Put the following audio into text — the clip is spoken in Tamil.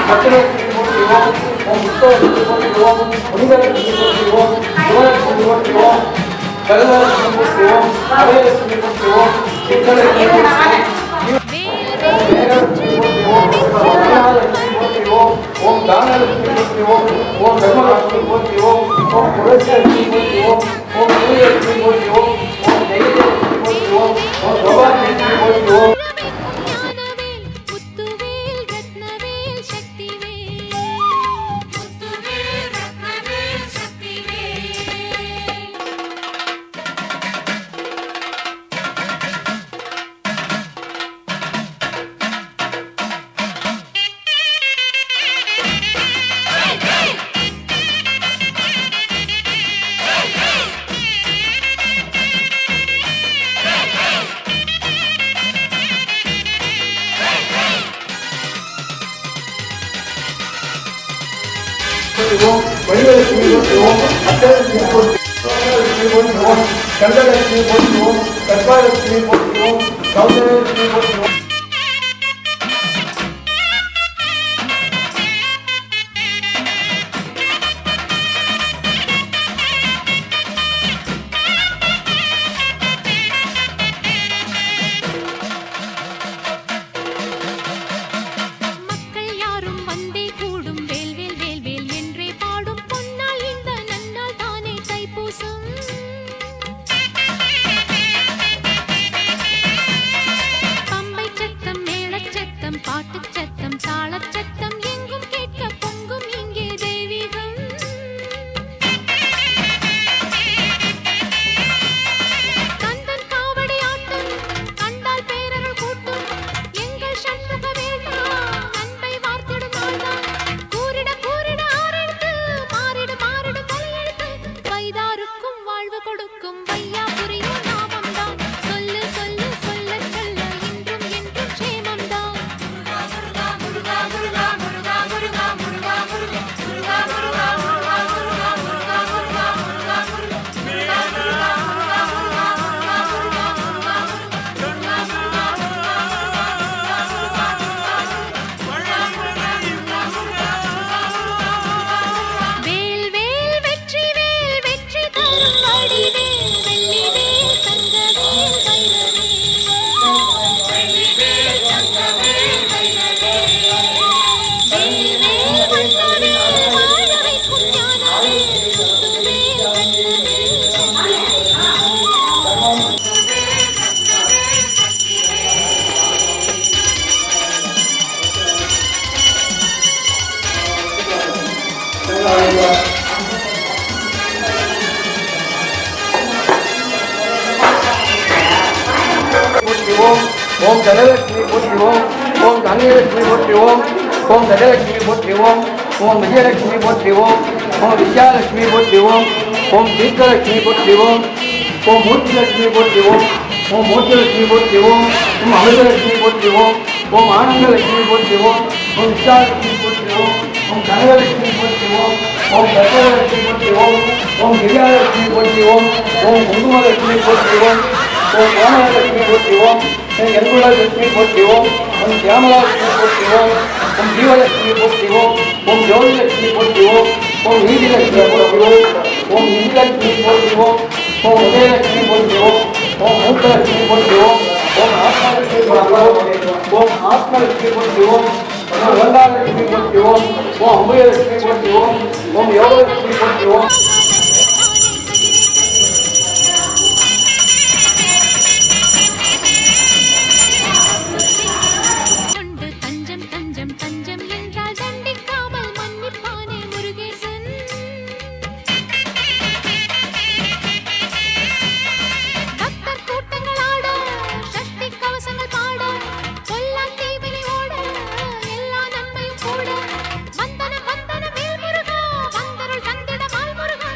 பக்தலட்சுமி போற்றி ஓம். ஓம் புத்தலட்சுமி போற்றி ஓம். முனிதலட்சுமி போற்றி ஓம். சிவலட்சுமி போற்றி ஓம். கருதலட்சுமி போற்றி ஓம். அபயலட்சுமி போற்றி ஓம். சித்தலட்சுமி போற்றி ஓம். ஓம் தானலட்சுமி போற்றி ஓம். ஓம் தர்மலட்சுமி போற்றி ஓம். ஓம் புரட்சிலட்சுமி போற்றி ஓம். ஓம் பூரியலட்சுமி போற்றி ஓம். ஓம் ஜெயலட்சுமி போற்றி ஓம். ஓம் சௌபாகியலட்சுமி போற்றி ஓம். ஓம் வடிவலட்சுமி போற்றி ஓம். அஷ்டலட்சுமி போற்றி ஓம். கண்டலட்சுமி போற்றி ஓம். கர்ப்பாலட்சுமி போற்றி ஓம். சௌந்தரலட்சுமி போற்றி ஓம். ஓம் தனலட்சுமி போற்றி ஓம். ஓம் தானியலட்சுமி போற்றி ஓம். ஓம் தனலட்சுமி போற்றி ஓம். ஓம் விஜயலட்சுமி போற்றி ஓம். ஓம் வித்யாலட்சுமி போற்றி ஓம். ஓம் தீர்க்கலட்சுமி போற்றி ஓம். ஓம் மூர்த்திலட்சுமி போற்றி ஓம். ஓம் மூர்த்திலட்சுமி போற்றி ஓம். ஓம் அமிர்தலட்சுமி போற்றி ஓம். ஓம் ஆனந்தலட்சுமி போற்றி ஓம். ஓம் வித்யாலட்சுமி போற்றி ஓம். ஓம் கனகலட்சுமி போற்றி ஓம். ஓம் கற்பகலட்சுமி போற்றி ஓம். ஓம் திவ்யாலட்சுமி போற்றி ஓம். ஓம் குங்குமலட்சுமி போற்றி ஓம். ஓம் கோமலட்சுமி போற்றி ஓம். எங்குலட்சுமி போற்றி ஓம். ஓம் சியாமலட்சுமி போற்றி ஓம். ஓம் ஜீவலட்சுமி போற்றி ஓம். ஓம் ஜோதிலட்சுமி போற்றி ஓம். ஓம் நீதிலட்சுமி போற்றி ஓம். ஓம் நிதிலட்சுமி போற்றி ஓம். ஓம் உதயலட்சுமி போற்றி ஓம். ஓம் மூத்தலட்சுமி போற்றி ஓம். ஓம் ஆத்மலட்சுமி போற்றி ஓம். ஓம் ஆத்மலட்சுமி போற்றி ஓம். ஓம் ஓங்காரலட்சுமி போற்றி ஓம். ஓம் அம்புயலட்சுமி போற்றி ஓம். ஓம் யோகலட்சுமி போற்றி ஓம். வந்தன வந்தன வேல் முருகா வந்தருள் தந்திட மால் முருகா